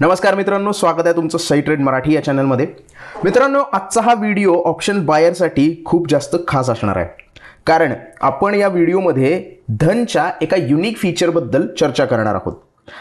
नमस्कार मित्रांनो, स्वागत आहे तुमचं सई ट्रेड मराठी या चॅनलमध्ये। मित्रांनो, आजचा हा व्हिडिओ ऑप्शन बायरसाठी खूप जास्त खास असणार आहे, कारण आपण या व्हिडिओमध्ये धनच्या एका युनिक फीचरबद्दल चर्चा करणार आहोत।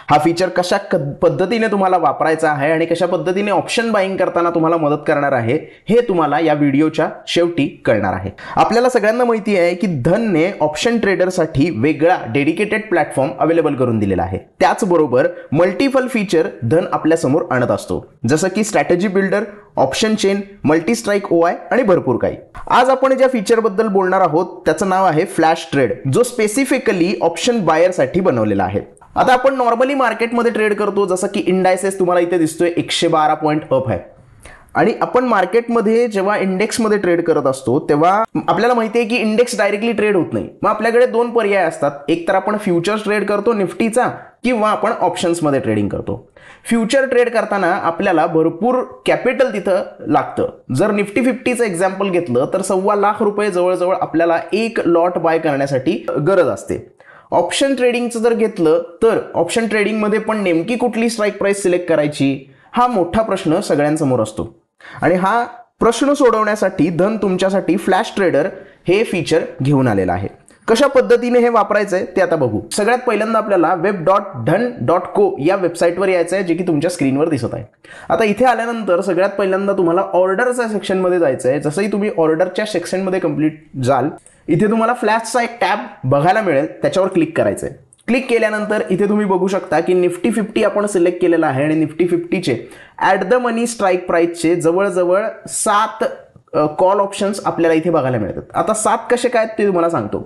हा फीचर कशा पद्धतीने तुम्हाला वापरायचा आहे आणि कशा पद्धतीने ऑप्शन बाइंग करताना तुम्हाला मदत करणार आहे हे तुम्हाला या व्हिडिओच्या शेवटी कळणार आहे। आपल्याला सगळ्यांना माहिती आहे की धनने ऑप्शन ट्रेडरसाठी वेगळा डेडिकेटेड प्लॅटफॉर्म अवेलेबल करून दिलेला आहे। त्याचबरोबर मल्टिपल फीचर धन आपल्या समोर आणत असतो, जसं की strategy builder, option chain, multi strike OI आणि भरपूर काही। आज आपण ज्या फीचर बद्दल बोलणार आहोत त्याचं नाव आहे फ्लॅश ट्रेड, जो स्पेसिफिकली ऑप्शन बायरसाठी बनवलेला आहे। आता आपण नॉर्मली मार्केटमध्ये ट्रेड करतो, जसं की इंडायसेस तुम्हाला इथे दिसतोय 112 पॉइंट अप आहे, आणि आपण मार्केटमध्ये जेव्हा इंडेक्समध्ये ट्रेड करत असतो तेव्हा आपल्याला माहिती आहे की इंडेक्स डायरेक्टली ट्रेड होत नाही। मग आपल्याकडे दोन पर्याय असतात, एक तर आपण फ्युचर्स ट्रेड करतो निफ्टीचा, किंवा आपण ऑप्शन्समध्ये ट्रेडिंग करतो। फ्युचर ट्रेड करताना आपल्याला भरपूर कॅपिटल तिथं लागतं। जर निफ्टी 50चं एक्झाम्पल घेतलं तर ₹1,25,000 जवळजवळ आपल्याला एक लॉट बाय करण्यासाठी गरज असते। ऑप्शन ट्रेडिंगचं जर घेतलं तर ऑप्शन ट्रेडिंगमध्ये पण नेमकी कुठली स्ट्राइक प्राइस सिलेक्ट करायची हा मोठा प्रश्न सगळ्यांसमोर असतो, आणि हा प्रश्न सोडवण्यासाठी धन तुमच्यासाठी फ्लॅश ट्रेडर हे फीचर घेऊन आलेला आहे। कशा पद्धतीने हे वापरायचं आहे ते आता बघू। सगळ्यात पहिल्यांदा आपल्याला web.dhan.co या वेबसाईटवर यायचं आहे, जे की तुमच्या स्क्रीनवर दिसत आहे। आता इथे आल्यानंतर सगळ्यात पहिल्यांदा तुम्हाला ऑर्डरच्या सेक्शनमध्ये जायचं आहे। जसंही तुम्ही ऑर्डरच्या सेक्शनमध्ये कंप्लीट जाल, इथे तुम्हाला फ्लॅशचा एक टॅब बघायला मिळेल, त्याच्यावर क्लिक करायचं आहे। क्लिक केल्यानंतर इथे तुम्ही बघू शकता की निफ्टी 50 आपण सिलेक्ट केलेला आहे, आणि निफ्टी 50चे ॲट द मनी स्ट्राइक प्राइसचे जवळजवळ 7 कॉल ऑप्शन्स आपल्याला इथे बघायला मिळतात। आता 7 कसे काय ते तुम्हाला सांगतो।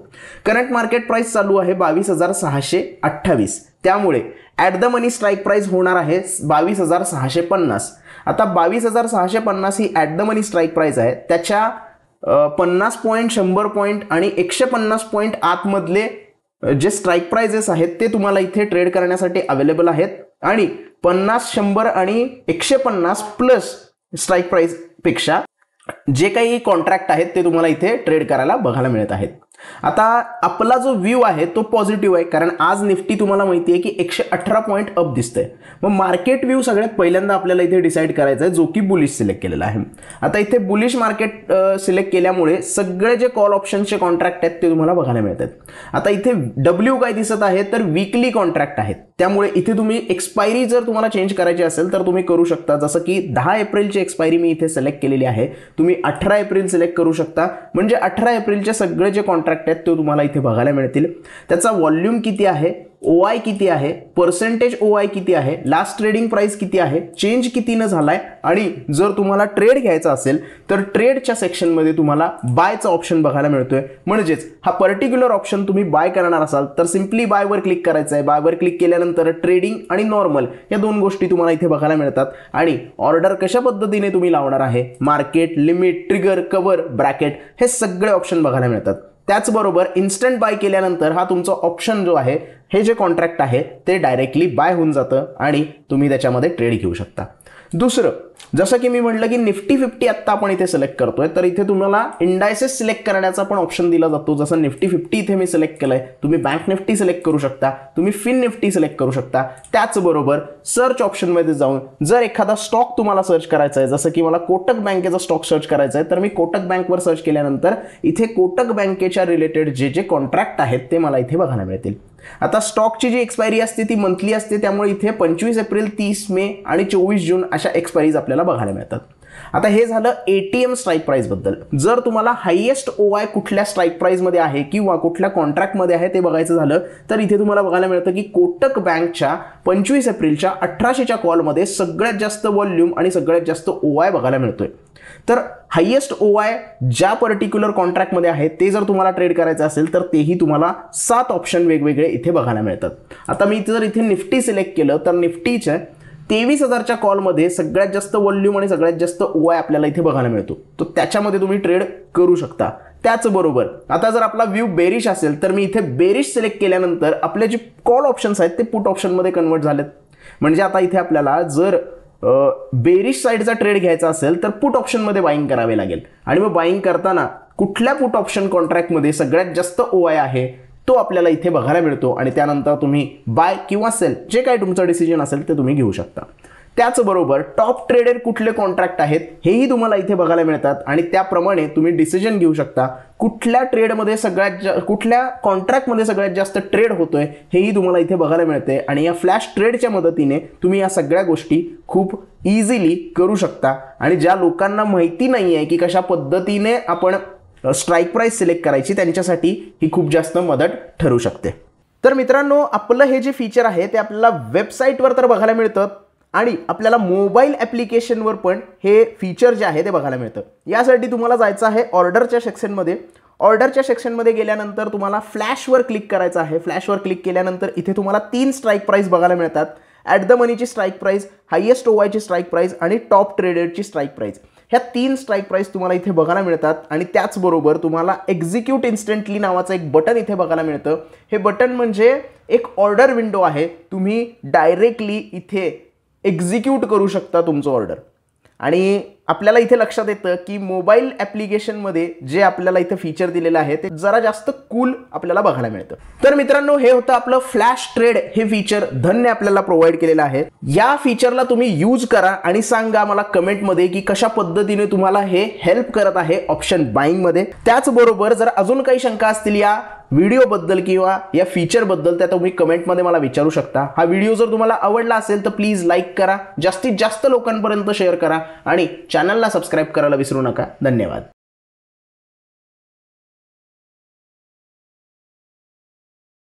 करंट मार्केट प्राइस चालू आहे 22,628, त्यामुळे at the money strike price होणार आहे 22,650। आता 22,650 ही at the money strike price आहे, त्याच्या 50 पॉईंट, 100 पॉईंट आणि 150 पॉईंट आतमधले जे स्ट्राइक प्राइजेस आहेत ते तुम्हाला इथे ट्रेड करण्यासाठी अवेलेबल आहेत, आणि 50, 100 आणि 150 प्लस स्ट्राइक प्राइस पेक्षा जे काही कॉन्ट्रॅक्ट आहेत ते तुम्हाला इथे ट्रेड करायला बघायला मिळत आहेत। आता आपला जो व्ह्यू आहे तो पॉझिटिव्ह आहे, कारण आज निफ्टी तुम्हाला माहिती आहे की 118 पॉईंट अप दिसतंय। मग मार्केट व्ह्यू सगळ्यात पहिल्यांदा आपल्याला इथे डिसाईड करायचा आहे, जो की बुलिश सिलेक्ट केलेला आहे। आता इथे बुलिश मार्केट सिलेक्ट केल्यामुळे सगळे जे कॉल ऑप्शनचे कॉन्ट्रॅक्ट आहेत ते तुम्हाला बघायला मिळतात। आता इथे डब्ल्यू काय दिसत आहे तर वीकली कॉन्ट्रॅक्ट आहेत, त्यामुळे इथे तुम्ही एक्सपायरी जर तुम्हाला चेंज करायची असेल तर तुम्ही करू शकता। जसं की 10 एप्रिलची एक्सपायरी मी इथे सिलेक्ट केलेली आहे, तुम्ही 18 एप्रिल सिलेक्ट करू शकता, म्हणजे 18 एप्रिलचे सगळे जे कॉन्ट्रॅक्ट आहेत ते तुम्हाला इथे बघायला मिळतील। त्याचा व्हॉल्यूम किती आहे, ओआय किती आहे, पर्सेंटेज ओआय किती आहे, लास्ट ट्रेडिंग प्राइस किती आहे, चेंज कितीनं झालाय, आणि जर तुम्हाला ट्रेड घ्यायचा असेल तर ट्रेडच्या सेक्शनमध्ये तुम्हाला बायचा ऑप्शन बघायला मिळतोय। म्हणजेच हा पर्टिक्युलर ऑप्शन तुम्ही बाय करणार असाल तर सिंपली बायवर क्लिक करायचं आहे। बायवर क्लिक केल्यानंतर ट्रेडिंग आणि नॉर्मल या दोन गोष्टी तुम्हाला इथे बघायला मिळतात, आणि ऑर्डर कशा पद्धतीने तुम्ही लावणार आहे, market, limit, trigger, cover, bracket हे सगळे ऑप्शन बघायला मिळतात। त्याचबरोबर इन्स्टंट बाय केल्यानंतर हा तुमचा ऑप्शन जो आहे, हे जे कॉन्ट्रॅक्ट आहे ते डायरेक्टली बाय होऊन जातं, आणि तुम्ही त्याच्यामध्ये ट्रेड घेऊ शकता। दुसरं, जसं की मी म्हटलं की निफ्टी 50 आत्ता आपण इथे सिलेक्ट करतोय, तर इथे तुम्हाला इंडायसेस सिलेक्ट करण्याचा पण ऑप्शन दिला जातो। जसं निफ्टी 50 इथे मी सिलेक्ट केलंय, तुम्ही बँक निफ्टी सिलेक्ट करू शकता, तुम्ही फिन निफ्टी सिलेक्ट करू शकता। त्याचबरोबर सर्च ऑप्शनमध्ये जाऊन जर एखादा स्टॉक तुम्हाला सर्च करायचा आहे, जसं की मला कोटक बँकेचा स्टॉक सर्च करायचा आहे, तर मी कोटक बँकवर सर्च केल्यानंतर इथे कोटक बँकेच्या रिलेटेड जे जे कॉन्ट्रॅक्ट आहेत ते मला इथे बघायला मिळतील। आता स्टॉकची जी एक्सपायरी असते ती मंथली असते, त्यामुळे इथे 25 एप्रिल, 30 मे आणि 24 जून अशा एक्सपायरीज आपल्याला बघायला मिळतात। आता हे झालं एटीएम स्ट्राइक प्राइस बद्दल। जर तुम्हाला हायेस्ट ओआय कुठल्या स्ट्राइक प्राइस मध्ये आहे किंवा कुठल्या कॉन्ट्रॅक्ट मध्ये आहे ते बघायचं झालं तर इथे तुम्हाला बघायला मिळतं की कोटक बँकच्या 25 एप्रिलच्या 1800च्या कॉलमध्ये सगळ्यात जास्त व्हॉल्यूम आणि सगळ्यात जास्त ओआय बघायला मिळतोय। तर हायेस्ट ओआय ज्या पर्टिक्युलर कॉन्ट्रॅक्टमध्ये आहे ते जर तुम्हाला ट्रेड करायचं असेल तर तेही तुम्हाला 7 ऑप्शन वेगवेगळे इथे बघायला मिळतात। आता मी जर इथे निफ्टी सिलेक्ट केलं तर निफ्टीच्या 23,000च्या कॉलमध्ये सगळ्यात जास्त व्हॉल्यूम आणि सगळ्यात जास्त ओआय आपल्याला इथे बघायला मिळतो, तर त्याच्यामध्ये तुम्ही ट्रेड करू शकता। त्याचबरोबर आता जर आपला व्ह्यू बेरिश असेल तर मी इथे बेरिश सिलेक्ट केल्यानंतर आपले जे कॉल ऑप्शन्स आहेत ते पुट ऑप्शनमध्ये कन्वर्ट झालेत। म्हणजे आता इथे आपल्याला जर बेरिश साईडचा ट्रेड घ्यायचा असेल तर पुट ऑप्शनमध्ये बाईंग करावे लागेल, आणि मग बाईंग करताना कुठल्या पुट ऑप्शन कॉन्ट्रॅक्टमध्ये सगळ्यात जास्त ओआय आहे तो आपल्याला इथे बघायला मिळतो, आणि त्यानंतर तुम्ही बाय किंवा सेल जे काही तुमचं डिसिजन असेल ते तुम्ही घेऊ शकता। त्याचबरोबर टॉप ट्रेडेड कुठले कॉन्ट्रॅक्ट आहेत हेही तुम्हाला इथे बघायला मिळतात आणि त्याप्रमाणे तुम्ही डिसिजन घेऊ शकता कुठल्या ट्रेडमध्ये कुठल्या कॉन्ट्रॅक्टमध्ये सगळ्यात जास्त ट्रेड होतोय हेही तुम्हाला इथे बघायला मिळते आणि या फ्लॅश ट्रेडच्या मदतीने तुम्ही या सगळ्या गोष्टी खूप इझिली करू शकता आणि ज्या लोकांना माहिती नाही आहे की कशा पद्धतीने आपण स्ट्राईक प्राइस सिलेक्ट करायची त्यांच्यासाठी ही खूप जास्त मदत ठरू शकते. तर मित्रांनो, आपलं हे जे फीचर आहे ते आपल्याला वेबसाईटवर तर बघायला मिळतं आणि आपल्याला मोबाईल ॲप्लिकेशनवर पण हे फीचर जे आहे ते बघायला मिळतं. यासाठी तुम्हाला जायचं आहे ऑर्डरच्या सेक्शनमध्ये. ऑर्डरच्या सेक्शनमध्ये गेल्यानंतर तुम्हाला फ्लॅशवर क्लिक करायचं आहे. फ्लॅशवर क्लिक केल्यानंतर इथे तुम्हाला 3 स्ट्राईक प्राइस बघायला मिळतात. ॲट द मनीची स्ट्राईक प्राइस, हायेस्ट ओवायची स्ट्राईक प्राइस आणि टॉप ट्रेडेडची स्ट्राईक प्राइस. ह्या 3 स्ट्राईक प्राइस तुम्हाला इथे बघायला मिळतात आणि त्याचबरोबर तुम्हाला एक्झिक्यूट इन्स्टंटली नावाचं एक बटन इथे बघायला मिळतं. हे बटन म्हणजे एक ऑर्डर विंडो आहे. तुम्ही डायरेक्टली इथे एक्झिक्यूट करू शकता तुमचं ऑर्डर. आणि आपल्याला इथे लक्षात येतं की मोबाईल ॲप्लिकेशनमध्ये जे आपल्याला इथे फीचर दिलेलं आहे ते जरा जास्त कूल आपल्याला बघायला मिळतं. तर मित्रांनो, हे होतं आपलं फ्लॅश ट्रेड हे फीचर धनने आपल्याला प्रोव्हाइड केलेलं आहे. या फीचरला तुम्ही यूज करा आणि सांगा मला कमेंटमध्ये की कशा पद्धतीने तुम्हाला हे हेल्प करत आहे ऑप्शन बाईंगमध्ये. त्याचबरोबर जर अजून काही शंका असतील या व्हिडिओबद्दल किंवा या फीचरबद्दल त्या तुम्ही कमेंटमध्ये मला विचारू शकता. हा व्हिडिओ जर तुम्हाला आवडला असेल तर प्लीज लाईक करा, जास्तीत जास्त लोकांपर्यंत शेअर करा आणि चॅनलला सबस्क्राईब करायला विसरू नका. धन्यवाद.